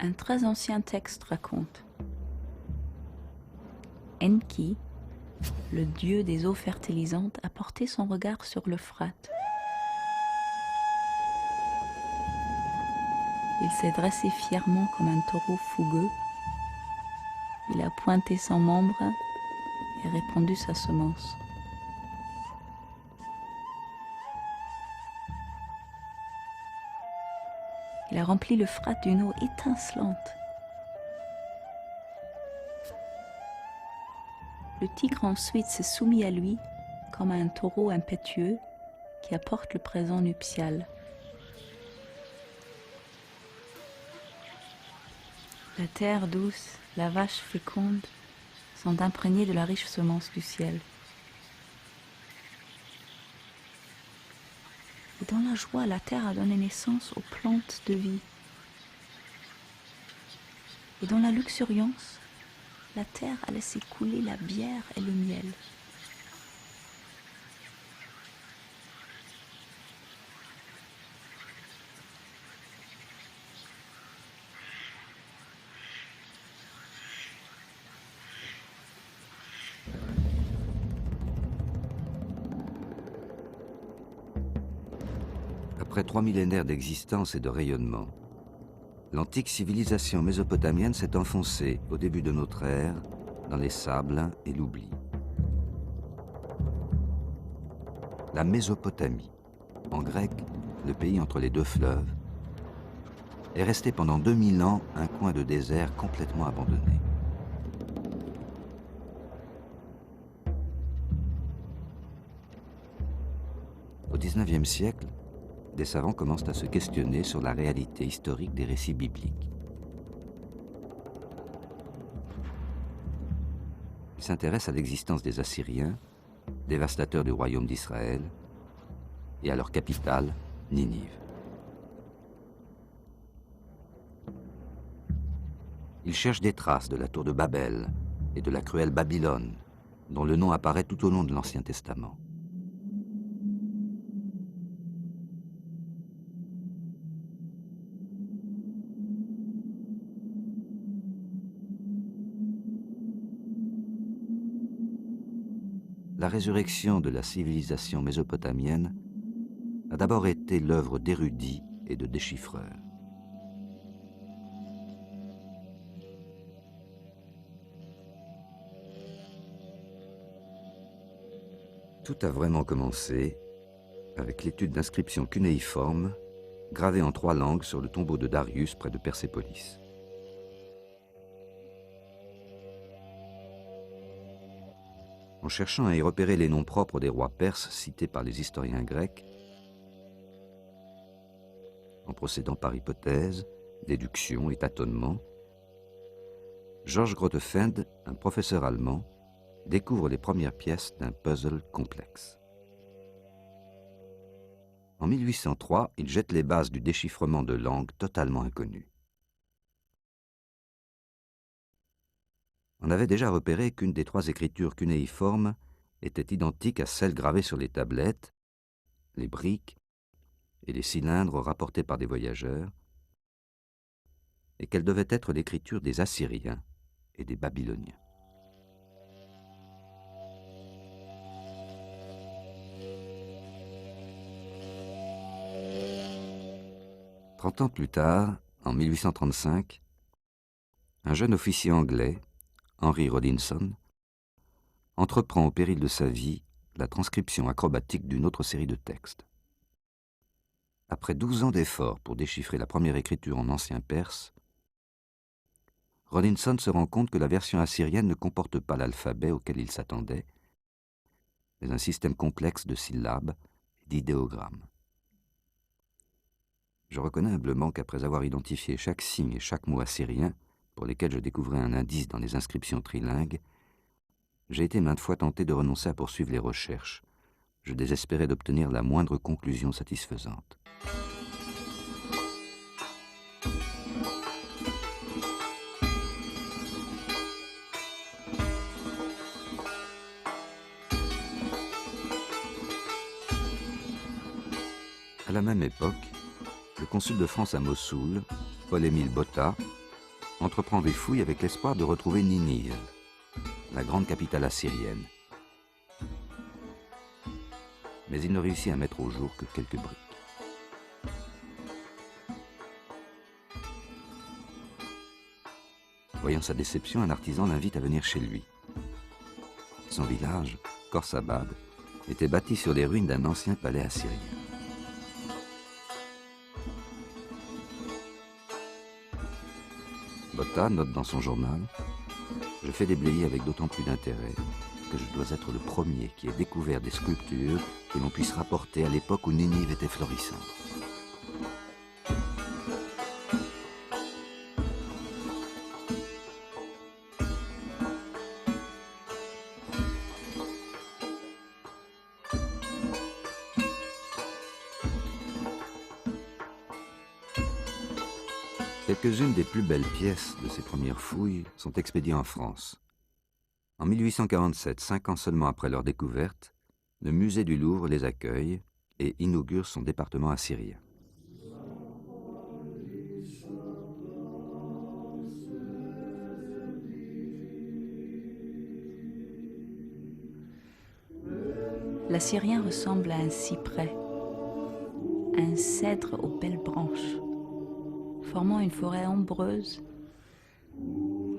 Un très ancien texte raconte: Enki, le dieu des eaux fertilisantes, a porté son regard sur l'Euphrate. Il s'est dressé fièrement comme un taureau fougueux. Il a pointé son membre et répandu sa semence. Il a rempli l'Euphrate d'une eau étincelante. Le tigre ensuite s'est soumis à lui comme à un taureau impétueux qui apporte le présent nuptial. La terre douce, la vache féconde sont imprégnées de la riche semence du ciel. Et dans la joie, la terre a donné naissance aux plantes de vie. Et dans la luxuriance, la terre a laissé couler la bière et le miel. Après 3 millénaires d'existence et de rayonnement, l'antique civilisation mésopotamienne s'est enfoncée, au début de notre ère, dans les sables et l'oubli. La Mésopotamie, en grec, le pays entre les deux fleuves, est restée pendant 2000 ans un coin de désert complètement abandonné. Au XIXe siècle, des savants commencent à se questionner sur la réalité historique des récits bibliques. Ils s'intéressent à l'existence des Assyriens, dévastateurs du royaume d'Israël, et à leur capitale, Ninive. Ils cherchent des traces de la tour de Babel et de la cruelle Babylone, dont le nom apparaît tout au long de l'Ancien Testament. La résurrection de la civilisation mésopotamienne a d'abord été l'œuvre d'érudits et de déchiffreurs. Tout a vraiment commencé avec l'étude d'inscriptions cunéiformes gravées en 3 langues sur le tombeau de Darius près de Persépolis. En cherchant à y repérer les noms propres des rois perses cités par les historiens grecs, en procédant par hypothèse, déduction et tâtonnement, Georges Grotefend, un professeur allemand, découvre les premières pièces d'un puzzle complexe. En 1803, il jette les bases du déchiffrement de langues totalement inconnues. On avait déjà repéré qu'une des 3 écritures cunéiformes était identique à celle gravée sur les tablettes, les briques et les cylindres rapportés par des voyageurs, et qu'elle devait être l'écriture des Assyriens et des Babyloniens. « 30 ans plus tard, en 1835, un jeune officier anglais, Henry Rodinson, entreprend au péril de sa vie la transcription acrobatique d'une autre série de textes. Après 12 ans d'efforts pour déchiffrer la première écriture en ancien perse, Rodinson se rend compte que la version assyrienne ne comporte pas l'alphabet auquel il s'attendait, mais un système complexe de syllabes et d'idéogrammes. Je reconnais humblement qu'après avoir identifié chaque signe et chaque mot assyrien, pour lesquels je découvrais un indice dans les inscriptions trilingues, j'ai été maintes fois tenté de renoncer à poursuivre les recherches. Je désespérais d'obtenir la moindre conclusion satisfaisante. À la même époque, le consul de France à Mossoul, Paul-Émile Botta, entreprend des fouilles avec l'espoir de retrouver Ninive, la grande capitale assyrienne. Mais il ne réussit à mettre au jour que quelques briques. Voyant sa déception, un artisan l'invite à venir chez lui. Son village, Khorsabad, était bâti sur les ruines d'un ancien palais assyrien. Botta note dans son journal « Je fais déblayer avec d'autant plus d'intérêt que je dois être le premier qui ait découvert des sculptures que l'on puisse rapporter à l'époque où Ninive était florissante. » Quelques-unes des plus belles pièces de ces premières fouilles sont expédiées en France. En 1847, 5 ans seulement après leur découverte, le musée du Louvre les accueille et inaugure son département assyrien. L'Assyrien ressemble à un cyprès, un cèdre aux belles branches, formant une forêt ombreuse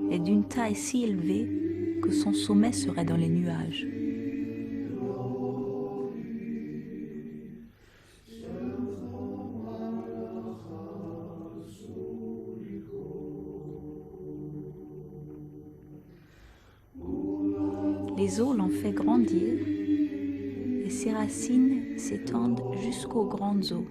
et d'une taille si élevée que son sommet serait dans les nuages. Les eaux l'ont fait grandir et ses racines s'étendent jusqu'aux grandes eaux.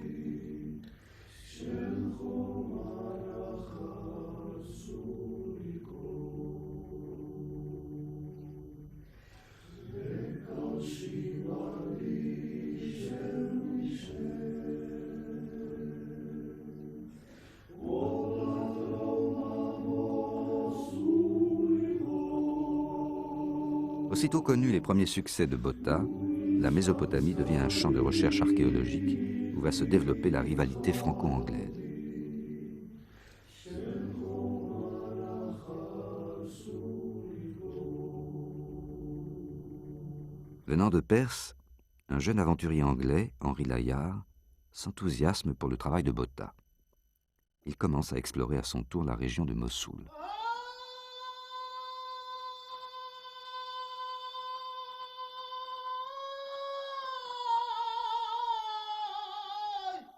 Aussitôt connus les premiers succès de Botta, la Mésopotamie devient un champ de recherche archéologique où va se développer la rivalité franco-anglaise. Venant de Perse, un jeune aventurier anglais, Henry Layard, s'enthousiasme pour le travail de Botta. Il commence à explorer à son tour la région de Mossoul.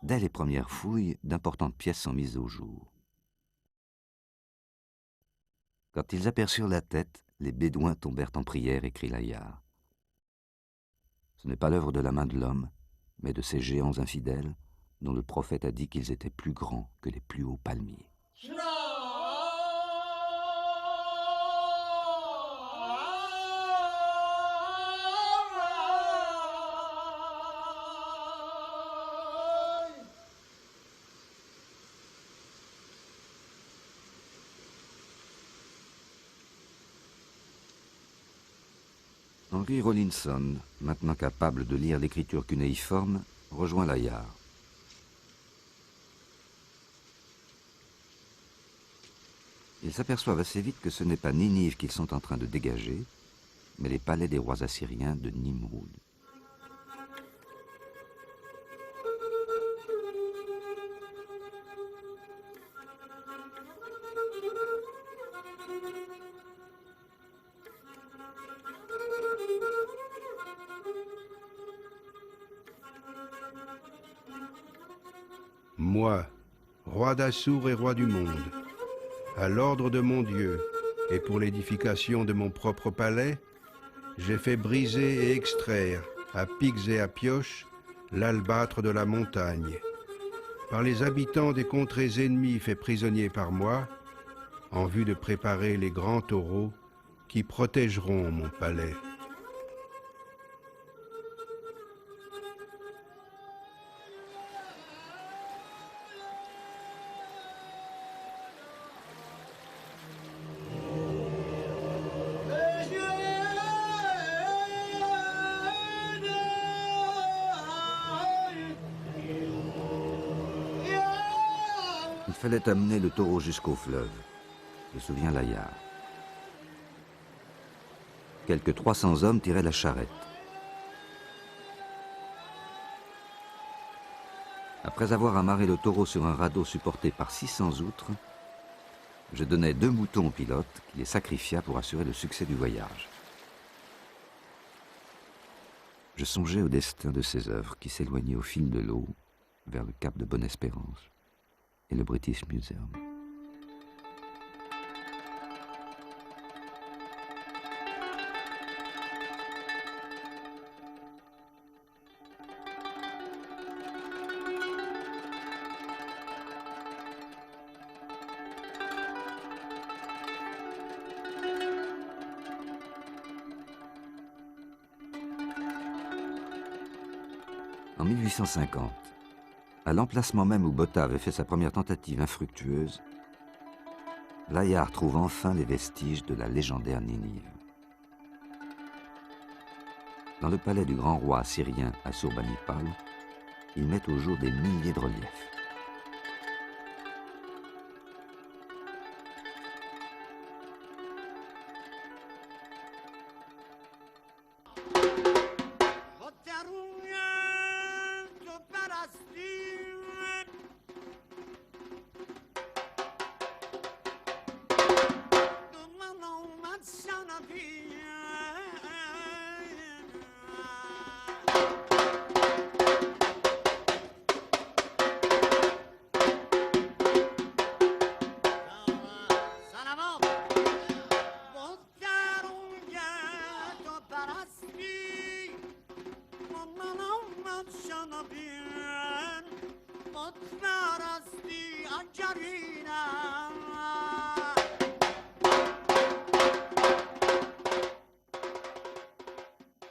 Dès les premières fouilles, d'importantes pièces sont mises au jour. Quand ils aperçurent la tête, les Bédouins tombèrent en prière, écrit Layard. Ce n'est pas l'œuvre de la main de l'homme, mais de ces géants infidèles dont le prophète a dit qu'ils étaient plus grands que les plus hauts palmiers. Henry Rawlinson, maintenant capable de lire l'écriture cunéiforme, rejoint Layard. Ils s'aperçoivent assez vite que ce n'est pas Ninive qu'ils sont en train de dégager, mais les palais des rois assyriens de Nimroud. Moi, roi d'Assour et roi du monde, à l'ordre de mon Dieu et pour l'édification de mon propre palais, j'ai fait briser et extraire, à pics et à pioches, l'albâtre de la montagne. Par les habitants des contrées ennemies faits prisonniers par moi, en vue de préparer les grands taureaux qui protégeront mon palais. Il fallait amener le taureau jusqu'au fleuve. se souvient Layard. Quelques 300 hommes tiraient la charrette. Après avoir amarré le taureau sur un radeau supporté par 600 outres, je donnai 2 moutons au pilote qui les sacrifia pour assurer le succès du voyage. Je songeais au destin de ces œuvres qui s'éloignaient au fil de l'eau vers le cap de Bonne-Espérance et le British Museum. En 1850, à l'emplacement même où Botta avait fait sa première tentative infructueuse, Layard trouve enfin les vestiges de la légendaire Ninive. Dans le palais du grand roi assyrien Assurbanipal, il met au jour des milliers de reliefs.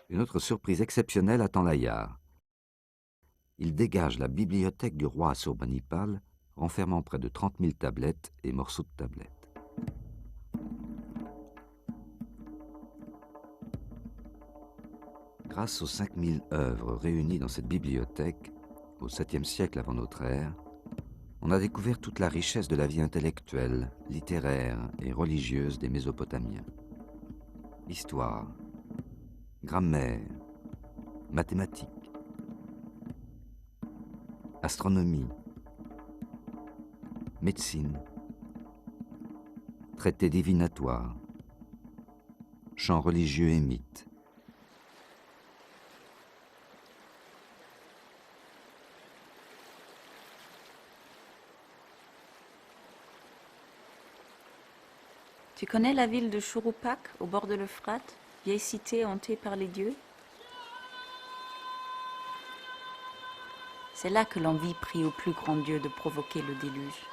Une autre surprise exceptionnelle attend Layard. Il dégage la bibliothèque du roi Assurbanipal, renfermant près de 30 000 tablettes et morceaux de tablettes. Grâce aux 5000 œuvres réunies dans cette bibliothèque, au 7e siècle avant notre ère, on a découvert toute la richesse de la vie intellectuelle, littéraire et religieuse des Mésopotamiens. Histoire, grammaire, mathématiques, astronomie, médecine, traités divinatoires, chants religieux et mythes. Tu connais la ville de Chouroupak, au bord de l'Euphrate, vieille cité hantée par les dieux? C'est là que l'envie prie au plus grand Dieu de provoquer le déluge.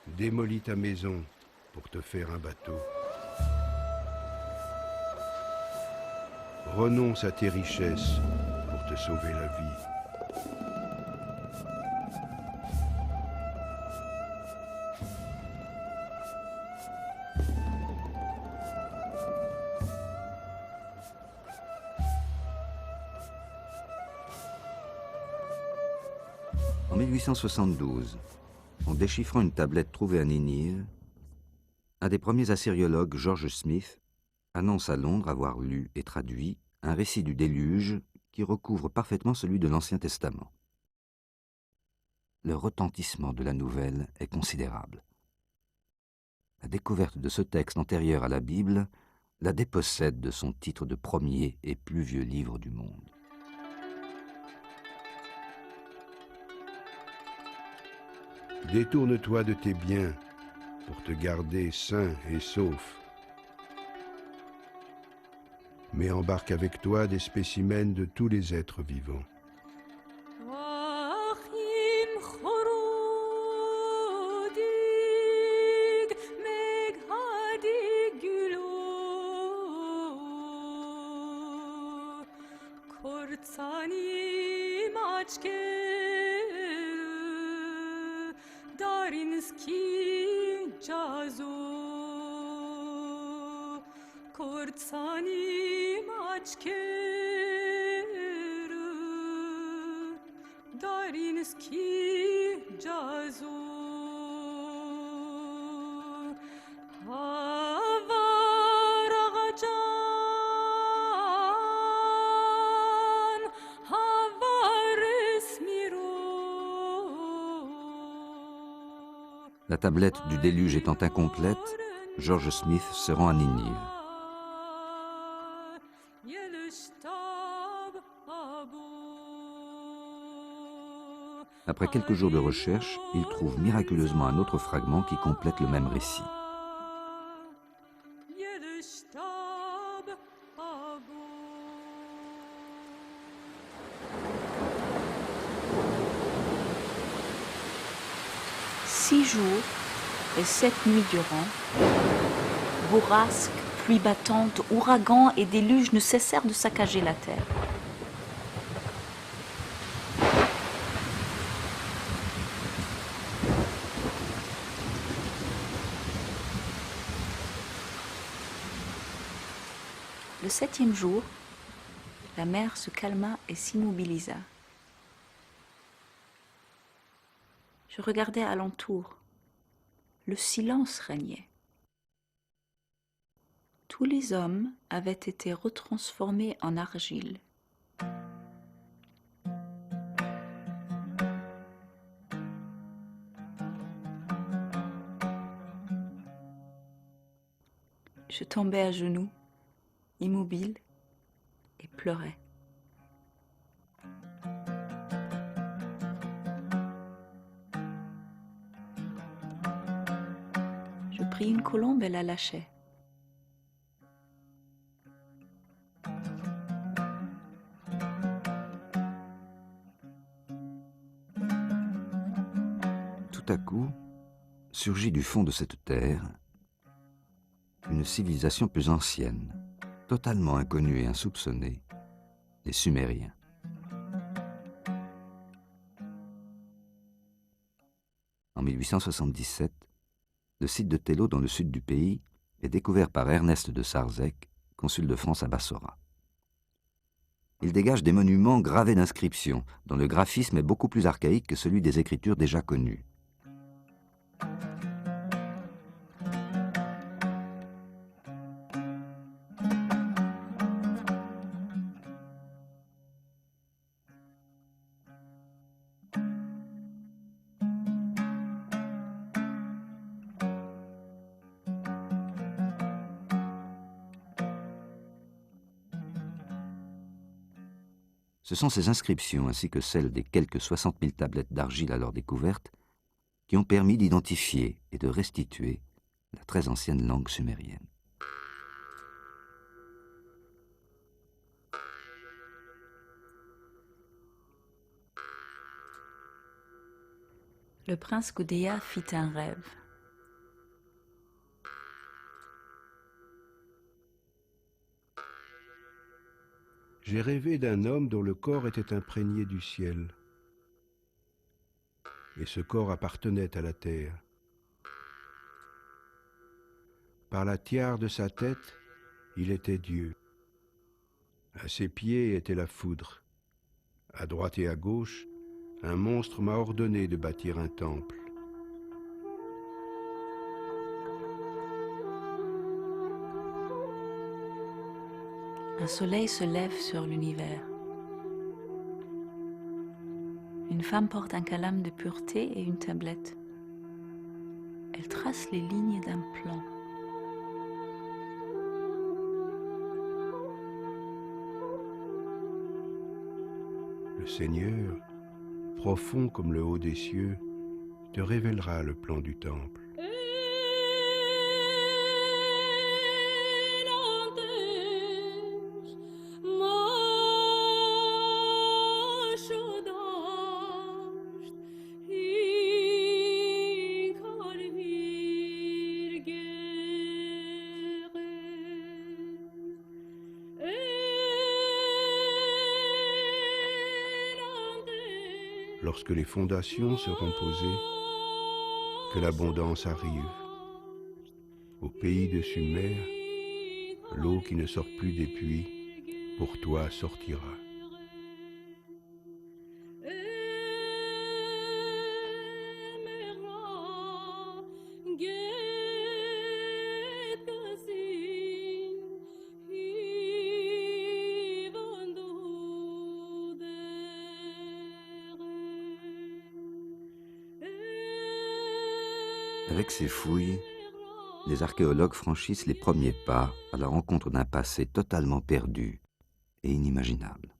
Démolis ta maison pour te faire un bateau. Renonce à tes richesses pour te sauver la vie. En 1872, en déchiffrant une tablette trouvée à Ninive, un des premiers assyriologues, George Smith, annonce à Londres avoir lu et traduit un récit du déluge qui recouvre parfaitement celui de l'Ancien Testament. Le retentissement de la nouvelle est considérable. La découverte de ce texte antérieur à la Bible la dépossède de son titre de premier et plus vieux livre du monde. Détourne-toi de tes biens pour te garder sain et sauf. Mais embarque avec toi des spécimens de tous les êtres vivants. La tablette du déluge étant incomplète, George Smith se rend à Ninive. Après quelques jours de recherche, il trouve miraculeusement un autre fragment qui complète le même récit. Six jours et 7 nuits durant, bourrasques, pluies battantes, ouragans et déluges ne cessèrent de saccager la terre. Le 7e jour, la mer se calma et s'immobilisa. Je regardais alentour. Le silence régnait. Tous les hommes avaient été retransformés en argile. Je tombais à genoux, immobile, et pleurais. Je pris une colombe et la lâchai. Tout à coup, surgit du fond de cette terre une civilisation plus ancienne, totalement inconnue et insoupçonnée, les Sumériens. En 1877, le site de Tello dans le sud du pays est découvert par Ernest de Sarzec, consul de France à Bassora. Il dégage des monuments gravés d'inscriptions, dont le graphisme est beaucoup plus archaïque que celui des écritures déjà connues. Ce sont ces inscriptions, ainsi que celles des quelques 60 000 tablettes d'argile alors découvertes, qui ont permis d'identifier et de restituer la très ancienne langue sumérienne. Le prince Gudea fit un rêve. J'ai rêvé d'un homme dont le corps était imprégné du ciel. Et ce corps appartenait à la terre. Par la tiare de sa tête, il était Dieu. À ses pieds était la foudre. À droite et à gauche, un monstre m'a ordonné de bâtir un temple. Un soleil se lève sur l'univers. Une femme porte un calame de pureté et une tablette. Elle trace les lignes d'un plan. Le Seigneur, profond comme le haut des cieux, te révélera le plan du temple. Lorsque les fondations seront posées, que l'abondance arrive. Au pays de Sumer, l'eau qui ne sort plus des puits, pour toi sortira. Avec ces fouilles, les archéologues franchissent les premiers pas à la rencontre d'un passé totalement perdu et inimaginable.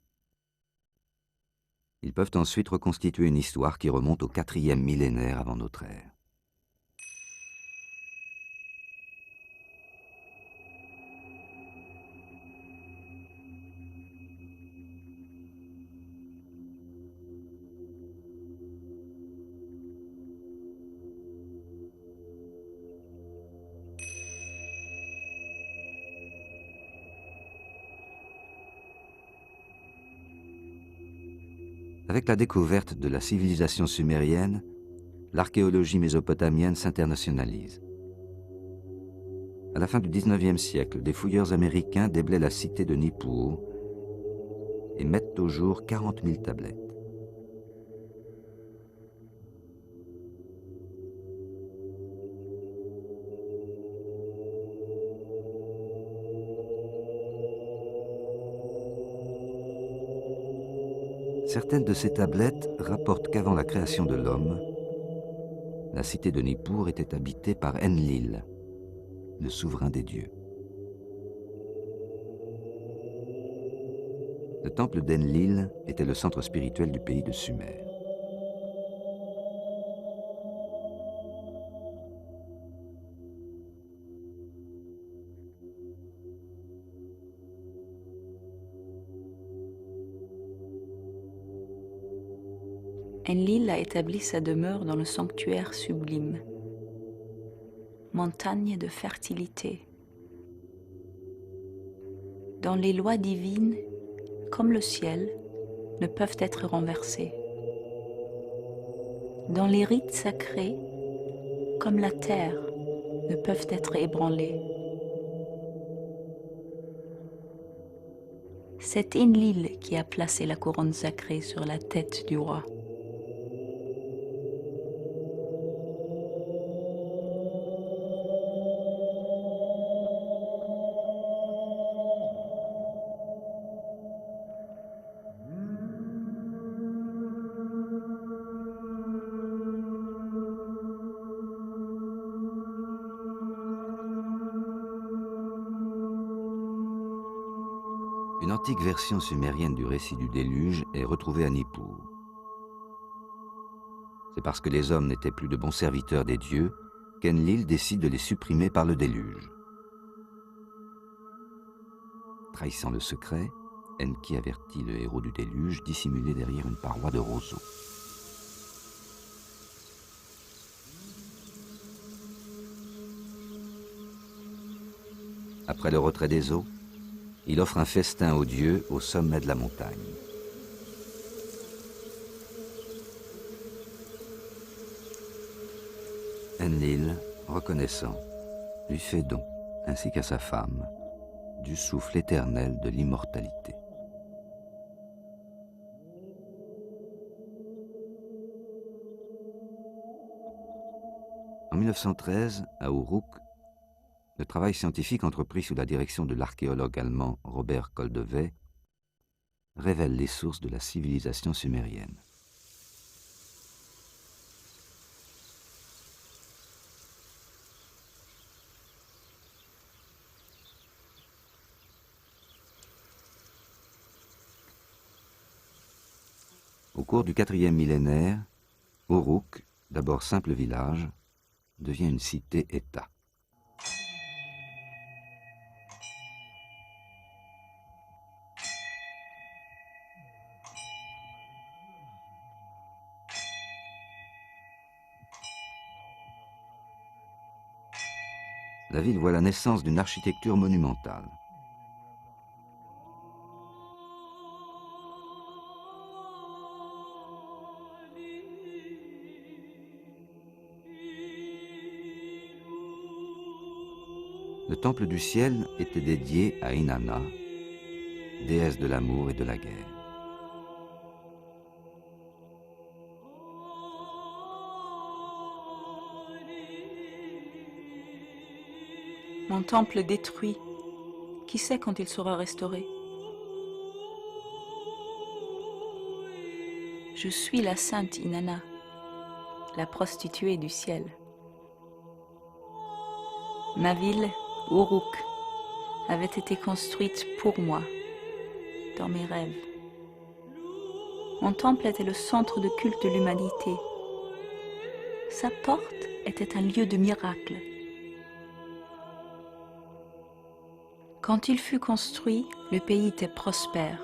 Ils peuvent ensuite reconstituer une histoire qui remonte au 4e millénaire avant notre ère. Avec la découverte de la civilisation sumérienne, l'archéologie mésopotamienne s'internationalise. À la fin du XIXe siècle, des fouilleurs américains déblaient la cité de Nippur et mettent au jour 40 000 tablettes. Certaines de ces tablettes rapportent qu'avant la création de l'homme, la cité de Nippur était habitée par Enlil, le souverain des dieux. Le temple d'Enlil était le centre spirituel du pays de Sumer. Enlil a établi sa demeure dans le sanctuaire sublime, montagne de fertilité. Dont les lois divines, comme le ciel, ne peuvent être renversées. Dont les rites sacrés, comme la terre, ne peuvent être ébranlés. C'est Enlil qui a placé la couronne sacrée sur la tête du roi. Une antique version sumérienne du récit du déluge est retrouvée à Nippur. C'est parce que les hommes n'étaient plus de bons serviteurs des dieux qu'Enlil décide de les supprimer par le déluge. Trahissant le secret, Enki avertit le héros du déluge dissimulé derrière une paroi de roseaux. Après le retrait des eaux, il offre un festin aux dieux au sommet de la montagne. Enlil, reconnaissant, lui fait don, ainsi qu'à sa femme, du souffle éternel de l'immortalité. En 1913, à Uruk, le travail scientifique entrepris sous la direction de l'archéologue allemand Robert Koldewey révèle les sources de la civilisation sumérienne. Au cours du 4e millénaire, Uruk, d'abord simple village, devient une cité-État. La ville voit la naissance d'une architecture monumentale. Le temple du ciel était dédié à Inanna, déesse de l'amour et de la guerre. Mon temple détruit, qui sait quand il sera restauré? Je suis la sainte Inanna, la prostituée du ciel. Ma ville, Uruk, avait été construite pour moi, dans mes rêves. Mon temple était le centre de culte de l'humanité. Sa porte était un lieu de miracle. Quand il fut construit, le pays était prospère.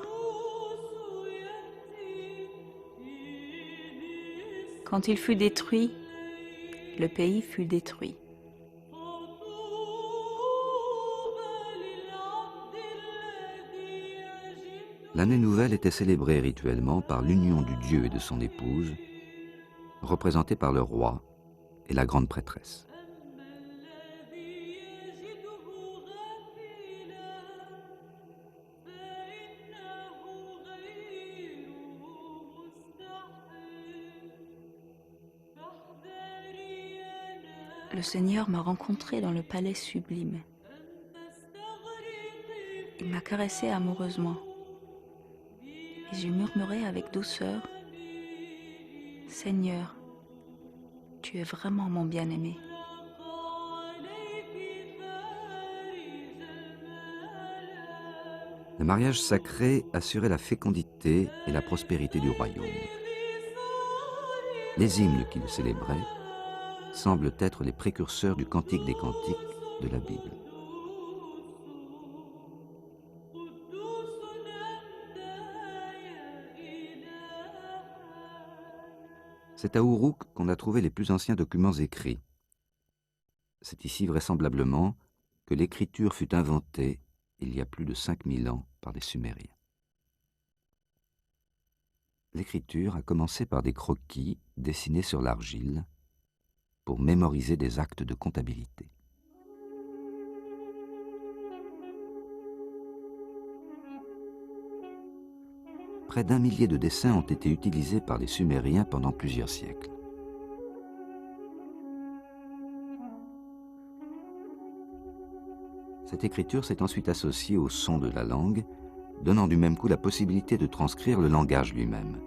Quand il fut détruit, le pays fut détruit. L'année nouvelle était célébrée rituellement par l'union du dieu et de son épouse, représentée par le roi et la grande prêtresse. Le Seigneur m'a rencontré dans le palais sublime. Il m'a caressé amoureusement. Et j'ai murmuré avec douceur, « Seigneur, tu es vraiment mon bien-aimé. » Le mariage sacré assurait la fécondité et la prospérité du royaume. Les hymnes qui le célébraient semblent être les précurseurs du Cantique des Cantiques de la Bible. C'est à Uruk qu'on a trouvé les plus anciens documents écrits. C'est ici vraisemblablement que l'écriture fut inventée il y a plus de 5000 ans par les Sumériens. L'écriture a commencé par des croquis dessinés sur l'argile pour mémoriser des actes de comptabilité. Près d'1 millier de dessins ont été utilisés par les Sumériens pendant plusieurs siècles. Cette écriture s'est ensuite associée au son de la langue, donnant du même coup la possibilité de transcrire le langage lui-même.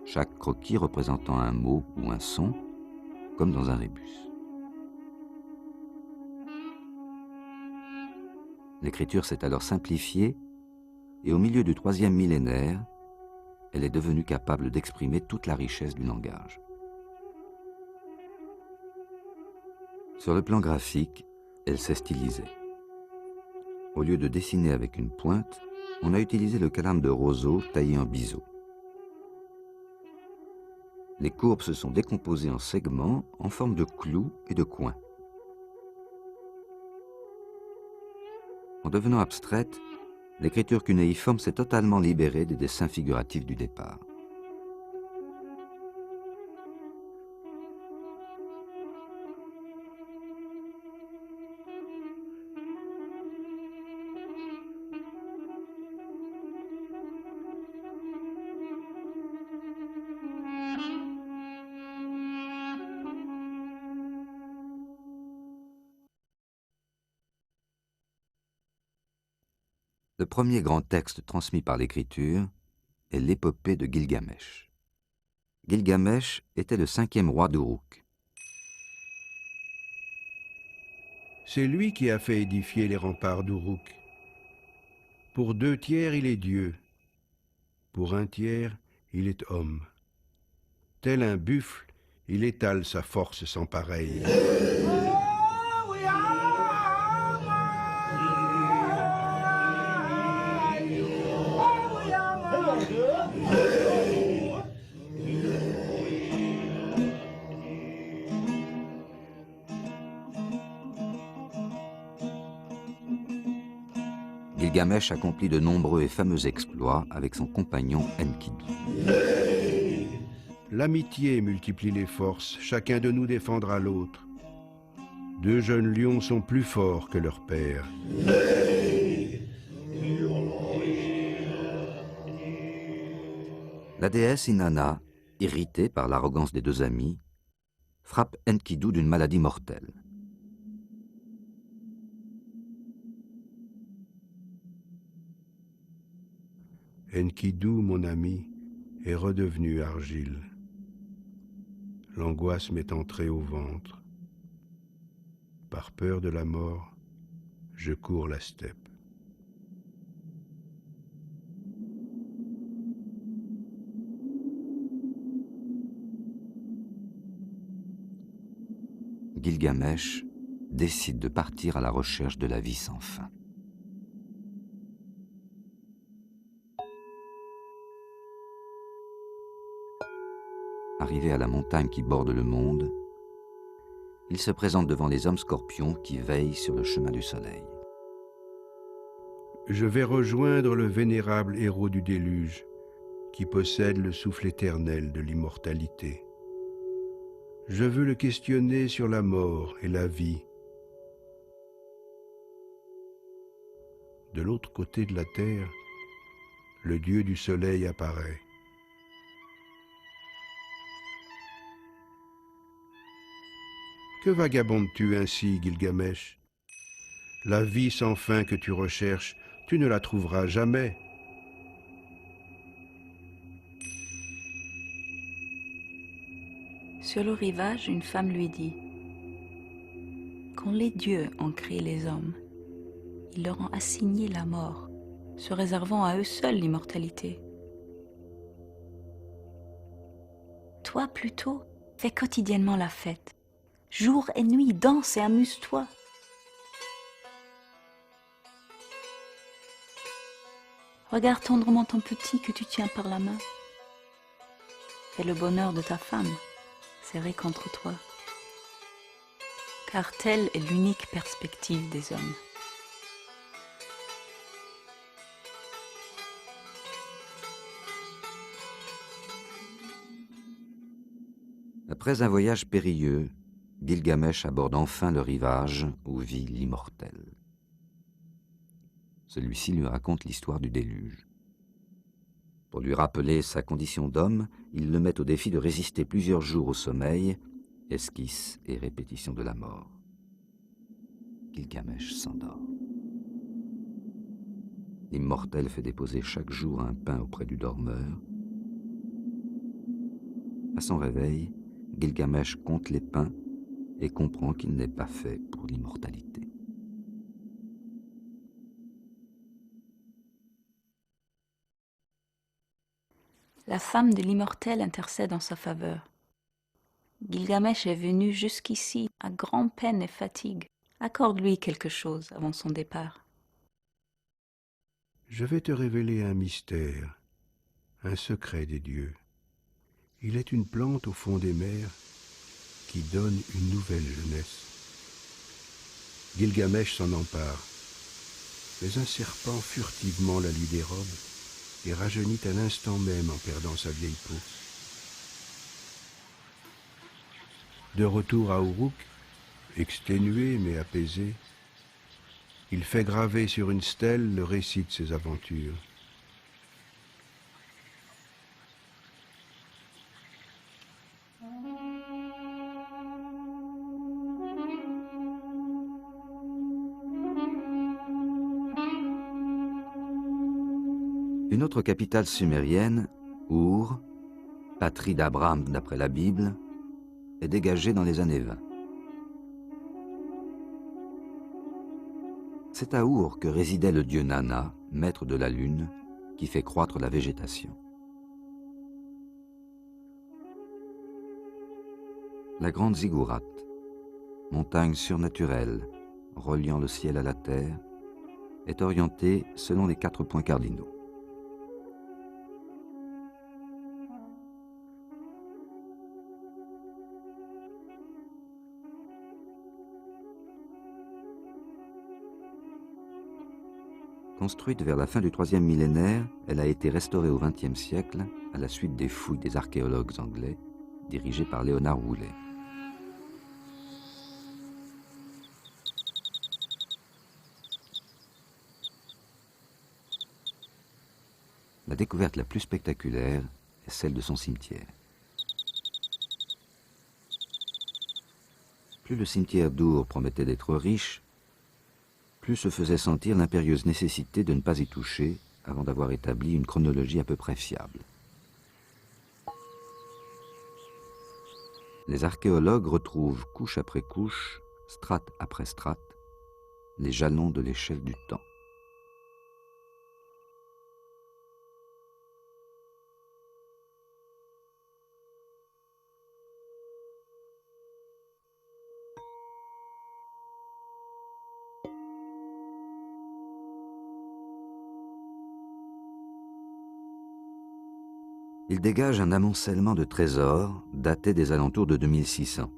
Chaque croquis représentant un mot ou un son, comme dans un rébus. L'écriture s'est alors simplifiée et au milieu du 3e millénaire, elle est devenue capable d'exprimer toute la richesse du langage. Sur le plan graphique, elle s'est stylisée. Au lieu de dessiner avec une pointe, on a utilisé le calame de roseau taillé en biseau. Les courbes se sont décomposées en segments en forme de clous et de coins. En devenant abstraite, l'écriture cunéiforme s'est totalement libérée des dessins figuratifs du départ. Le premier grand texte transmis par l'écriture est l'épopée de Gilgamesh. Gilgamesh était le 5e roi d'Uruk. C'est lui qui a fait édifier les remparts d'Uruk. Pour 2 tiers, il est Dieu. Pour 1 tiers, il est homme. Tel un buffle, il étale sa force sans pareille. Gilgamesh accomplit de nombreux et fameux exploits avec son compagnon Enkidu. L'amitié multiplie les forces, chacun de nous défendra l'autre. 2 jeunes lions sont plus forts que leur père. La déesse Inanna, irritée par l'arrogance des 2 amis, frappe Enkidu d'une maladie mortelle. Enkidu, mon ami, est redevenu argile. L'angoisse m'est entrée au ventre. Par peur de la mort, je cours la steppe. Gilgamesh décide de partir à la recherche de la vie sans fin. Arrivé à la montagne qui borde le monde, il se présente devant les hommes scorpions qui veillent sur le chemin du soleil. Je vais rejoindre le vénérable héros du déluge, qui possède le souffle éternel de l'immortalité. Je veux le questionner sur la mort et la vie. De l'autre côté de la terre, le dieu du soleil apparaît. Que vagabondes-tu ainsi, Gilgamesh? La vie sans fin que tu recherches, tu ne la trouveras jamais. Sur le rivage, une femme lui dit: quand les dieux ont créé les hommes, ils leur ont assigné la mort, se réservant à eux seuls l'immortalité. Toi, plutôt, fais quotidiennement la fête. Jour et nuit, danse et amuse-toi. Regarde tendrement ton petit que tu tiens par la main. Fais le bonheur de ta femme, serrée contre toi. Car telle est l'unique perspective des hommes. Après un voyage périlleux, Gilgamesh aborde enfin le rivage où vit l'immortel. Celui-ci lui raconte l'histoire du déluge. Pour lui rappeler sa condition d'homme, il le met au défi de résister plusieurs jours au sommeil, esquisse et répétition de la mort. Gilgamesh s'endort. L'immortel fait déposer chaque jour un pain auprès du dormeur. À son réveil, Gilgamesh compte les pains et comprend qu'il n'est pas fait pour l'immortalité. La femme de l'immortel intercède en sa faveur. Gilgamesh est venu jusqu'ici à grand-peine et fatigue. Accorde-lui quelque chose avant son départ. Je vais te révéler un mystère, un secret des dieux. Il est une plante au fond des mers qui donne une nouvelle jeunesse. Gilgamesh s'en empare, mais un serpent furtivement la lui dérobe et rajeunit à l'instant même en perdant sa vieille peau. De retour à Uruk, exténué mais apaisé, il fait graver sur une stèle le récit de ses aventures. Une autre capitale sumérienne, Our, patrie d'Abraham d'après la Bible, est dégagée dans les années 20. C'est à Our que résidait le dieu Nana, maître de la lune, qui fait croître la végétation. La grande Ziggurat, montagne surnaturelle reliant le ciel à la terre, est orientée selon les 4 points cardinaux. Construite vers la fin du 3e millénaire, elle a été restaurée au XXe siècle à la suite des fouilles des archéologues anglais dirigés par Léonard Woolley. La découverte la plus spectaculaire est celle de son cimetière. Plus le cimetière d'Ur promettait d'être riche, plus se faisait sentir l'impérieuse nécessité de ne pas y toucher avant d'avoir établi une chronologie à peu près fiable. Les archéologues retrouvent couche après couche strate après strate, les jalons de l'échelle du temps. Il dégage un amoncellement de trésors datés des alentours de 2600.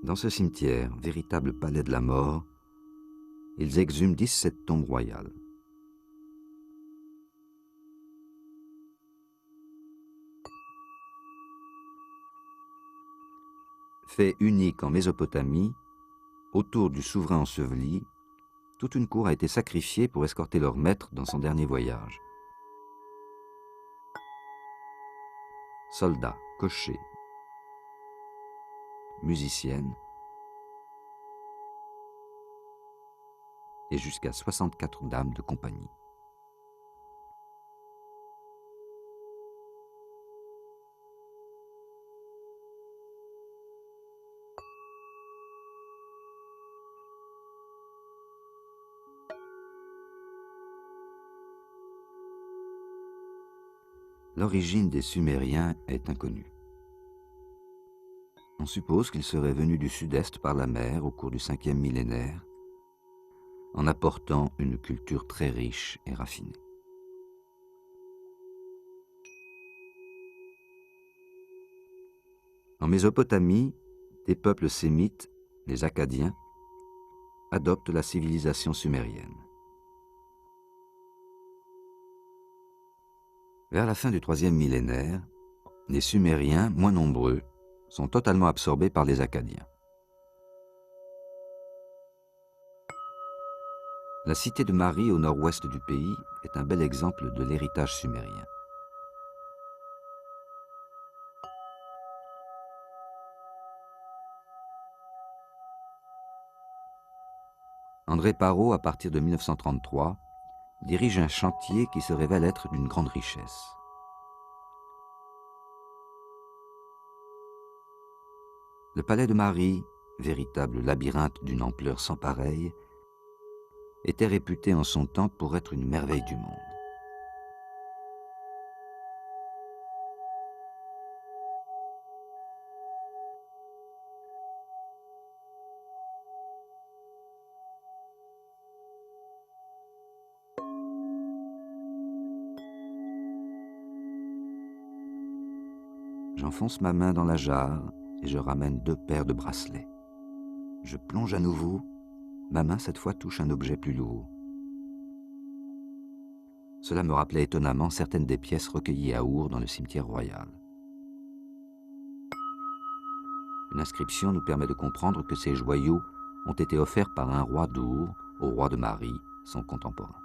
Dans ce cimetière, véritable palais de la mort, ils exhument 17 tombes royales. Fait unique en Mésopotamie, autour du souverain enseveli, toute une cour a été sacrifiée pour escorter leur maître dans son dernier voyage. Soldats, cochers, musiciennes et jusqu'à 64 dames de compagnie. L'origine des Sumériens est inconnue. On suppose qu'ils seraient venus du sud-est par la mer au cours du 5e millénaire, en apportant une culture très riche et raffinée. En Mésopotamie, des peuples sémites, les Akkadiens, adoptent la civilisation sumérienne. Vers la fin du 3e millénaire, les Sumériens, moins nombreux, sont totalement absorbés par les Akkadiens. La cité de Mari au nord-ouest du pays est un bel exemple de l'héritage sumérien. André Parrot, à partir de 1933, dirige un chantier qui se révèle être d'une grande richesse. Le palais de Mari, véritable labyrinthe d'une ampleur sans pareille, était réputé en son temps pour être une merveille du monde. J'enfonce ma main dans la jarre et je ramène 2 paires de bracelets. Je plonge à nouveau, ma main cette fois touche un objet plus lourd. Cela me rappelait étonnamment certaines des pièces recueillies à Our dans le cimetière royal. Une inscription nous permet de comprendre que ces joyaux ont été offerts par un roi d'Our au roi de Mari, son contemporain.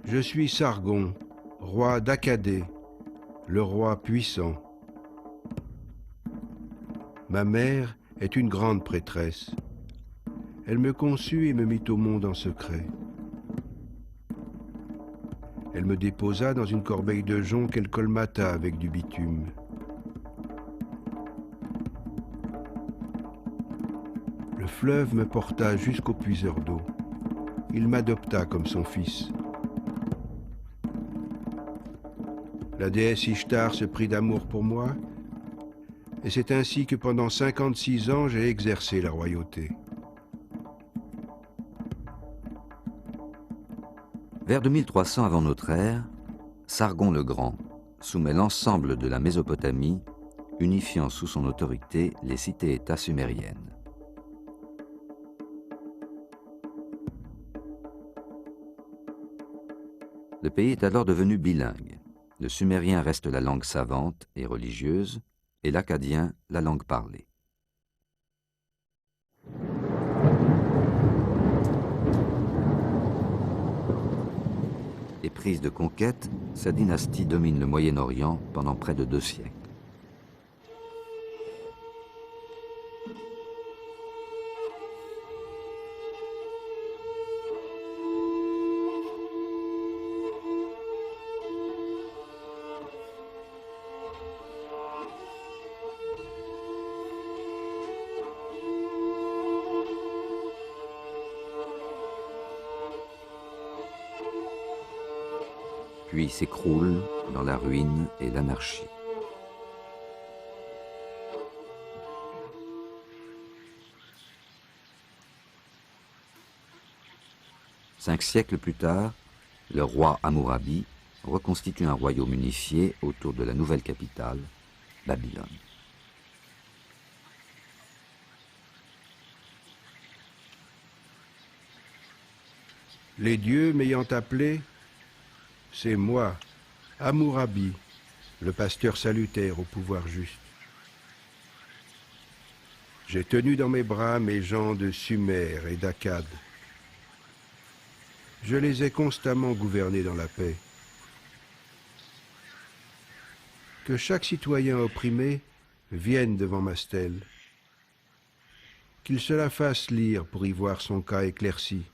Je suis Sargon, roi d'Akkadé, le roi puissant. Ma mère est une grande prêtresse. Elle me conçut et me mit au monde en secret. Elle me déposa dans une corbeille de jonc qu'elle colmata avec du bitume. Le fleuve me porta jusqu'au puiseur d'eau. Il m'adopta comme son fils. La déesse Ishtar se prit d'amour pour moi, et c'est ainsi que pendant 56 ans j'ai exercé la royauté. Vers 2300 avant notre ère, Sargon le Grand soumet l'ensemble de la Mésopotamie, unifiant sous son autorité les cités-États sumériennes. Le pays est alors devenu bilingue. Le sumérien reste la langue savante et religieuse, et l'akkadien la langue parlée. Maîtrise de conquête, sa dynastie domine le Moyen-Orient pendant près de 2 siècles. Puis s'écroule dans la ruine et l'anarchie. Cinq siècles plus tard, le roi Hammurabi reconstitue un royaume unifié autour de la nouvelle capitale, Babylone. Les dieux m'ayant appelé, c'est moi, Hammurabi, le pasteur salutaire au pouvoir juste. J'ai tenu dans mes bras mes gens de Sumer et d'Akkad. Je les ai constamment gouvernés dans la paix. Que chaque citoyen opprimé vienne devant ma stèle, qu'il se la fasse lire pour y voir son cas éclairci.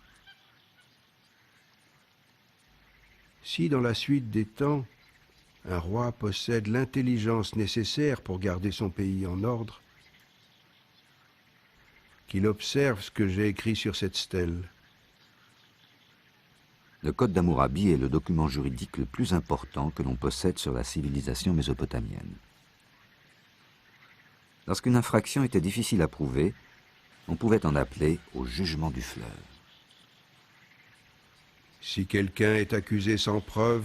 Si dans la suite des temps, un roi possède l'intelligence nécessaire pour garder son pays en ordre, qu'il observe ce que j'ai écrit sur cette stèle. Le Code d'Hammurabi est le document juridique le plus important que l'on possède sur la civilisation mésopotamienne. Lorsqu'une infraction était difficile à prouver, on pouvait en appeler au jugement du fleuve. Si quelqu'un est accusé sans preuve,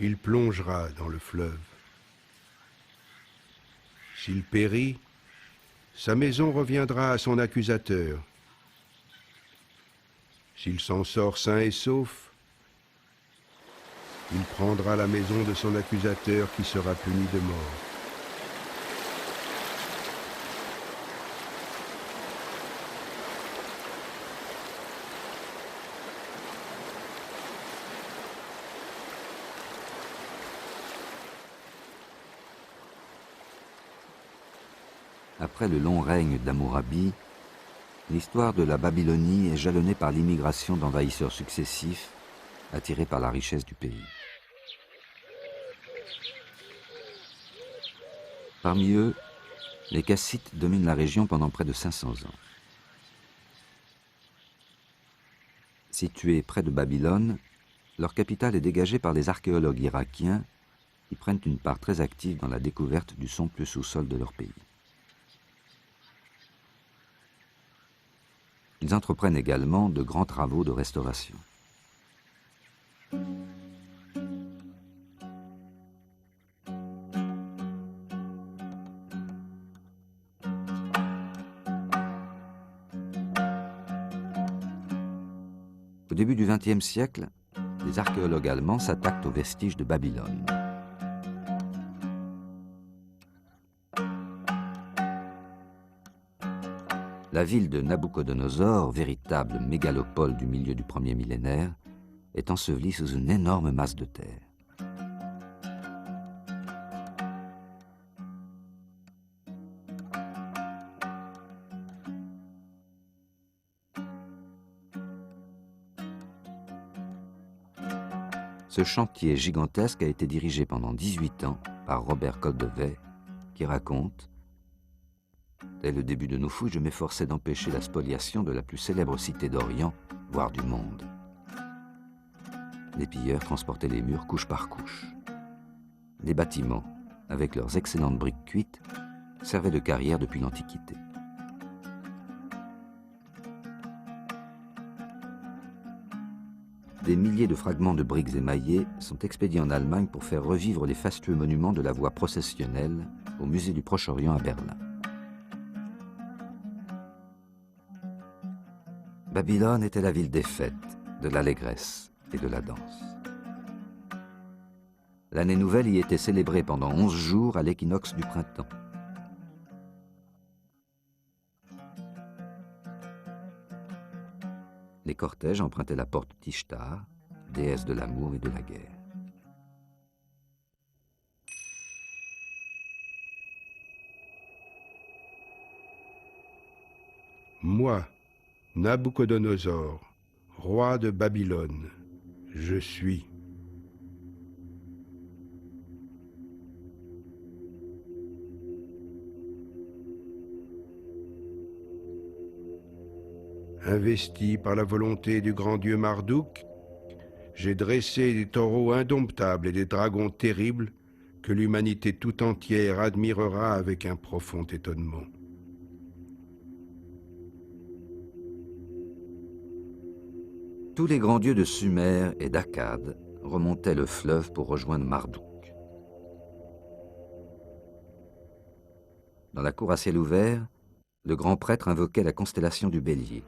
il plongera dans le fleuve. S'il périt, sa maison reviendra à son accusateur. S'il s'en sort sain et sauf, il prendra la maison de son accusateur qui sera puni de mort. Après le long règne d'Hammurabi, l'histoire de la Babylonie est jalonnée par l'immigration d'envahisseurs successifs, attirés par la richesse du pays. Parmi eux, les Kassites dominent la région pendant près de 500 ans. Située près de Babylone, leur capitale est dégagée par les archéologues irakiens qui prennent une part très active dans la découverte du somptueux sous-sol de leur pays. Ils entreprennent également de grands travaux de restauration. Au début du XXe siècle, les archéologues allemands s'attaquent aux vestiges de Babylone. La ville de Nabuchodonosor, véritable mégalopole du milieu du premier millénaire, est ensevelie sous une énorme masse de terre. Ce chantier gigantesque a été dirigé pendant 18 ans par Robert Koldewey, qui raconte: dès le début de nos fouilles, je m'efforçais d'empêcher la spoliation de la plus célèbre cité d'Orient, voire du monde. Les pilleurs transportaient les murs couche par couche. Les bâtiments, avec leurs excellentes briques cuites, servaient de carrière depuis l'Antiquité. Des milliers de fragments de briques émaillées sont expédiés en Allemagne pour faire revivre les fastueux monuments de la voie processionnelle au musée du Proche-Orient à Berlin. Babylone était la ville des fêtes, de l'allégresse et de la danse. L'année nouvelle y était célébrée pendant 11 jours à l'équinoxe du printemps. Les cortèges empruntaient la porte d'Ishtar, déesse de l'amour et de la guerre. Moi, Nabuchodonosor, roi de Babylone, je suis. Investi par la volonté du grand dieu Marduk, j'ai dressé des taureaux indomptables et des dragons terribles que l'humanité tout entière admirera avec un profond étonnement. Tous les grands dieux de Sumer et d'Akkad remontaient le fleuve pour rejoindre Marduk. Dans la cour à ciel ouvert, le grand prêtre invoquait la constellation du Bélier.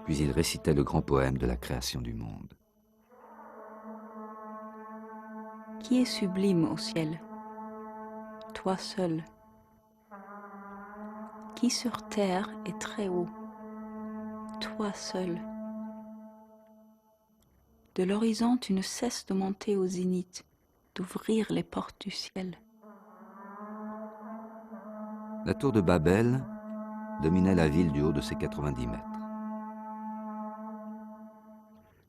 Puis il récitait le grand poème de la création du monde. Qui est sublime au ciel? Toi seul. Qui sur terre est très haut? Toi seul. De l'horizon, tu ne cesses de monter au zénith, d'ouvrir les portes du ciel. La tour de Babel dominait la ville du haut de ses 90 mètres.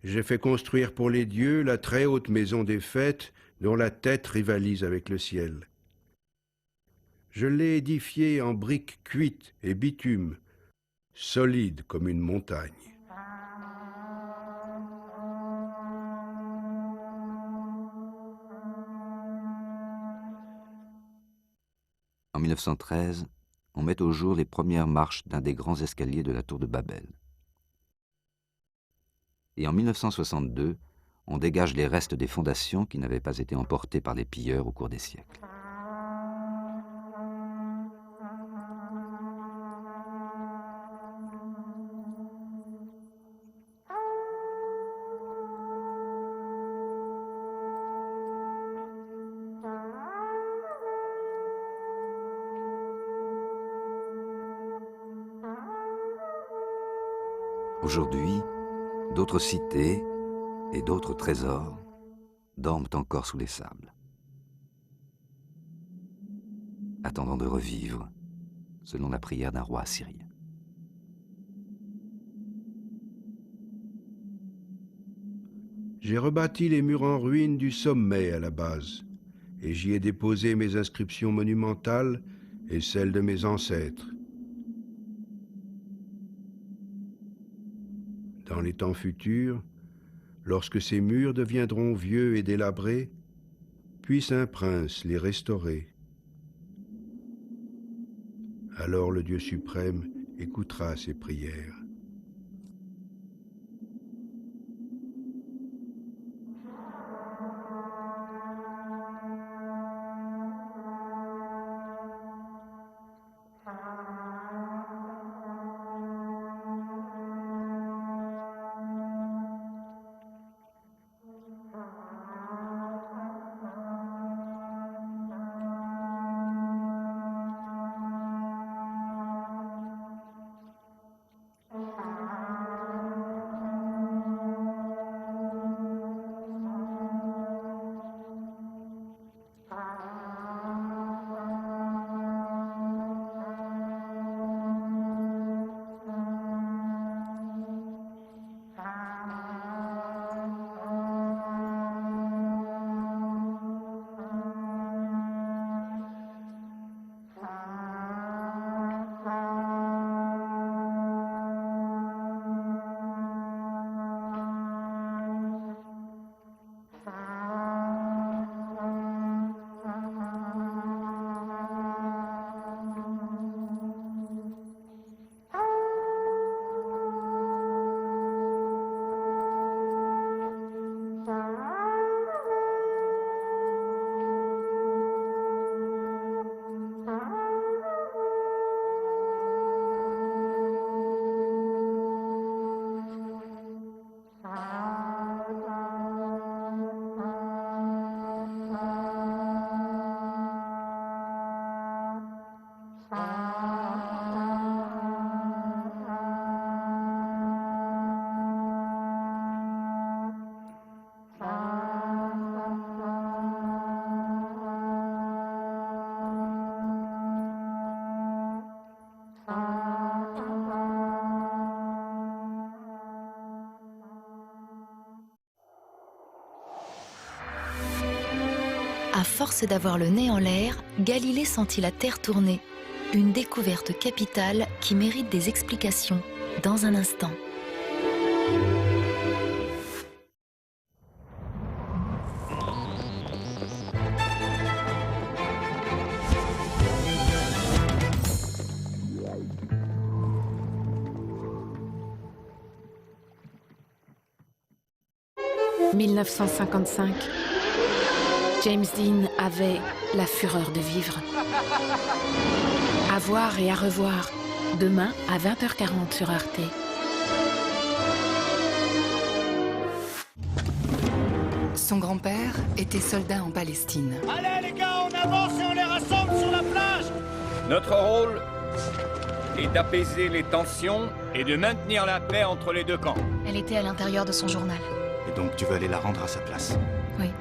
J'ai fait construire pour les dieux la très haute maison des fêtes dont la tête rivalise avec le ciel. Je l'ai édifiée en briques cuites et bitume, solide comme une montagne. En 1913, on met au jour les premières marches d'un des grands escaliers de la tour de Babel. Et en 1962, on dégage les restes des fondations qui n'avaient pas été emportées par les pilleurs au cours des siècles. Aujourd'hui, d'autres cités et d'autres trésors dorment encore sous les sables, attendant de revivre selon la prière d'un roi assyrien. J'ai rebâti les murs en ruine du sommet à la base, et j'y ai déposé mes inscriptions monumentales et celles de mes ancêtres. Dans les temps futurs, lorsque ces murs deviendront vieux et délabrés, puisse un prince les restaurer. Alors le Dieu suprême écoutera ses prières. À force d'avoir le nez en l'air, Galilée sentit la Terre tourner. Une découverte capitale qui mérite des explications dans un instant. « 1955. James Dean avait la fureur de vivre. À voir et à revoir, demain à 20h40 sur Arte. Son grand-père était soldat en Palestine. Allez les gars, on avance et on les rassemble sur la plage. Notre rôle est d'apaiser les tensions et de maintenir la paix entre les deux camps. Elle était à l'intérieur de son journal. Et donc tu veux aller la rendre à sa place? Oui.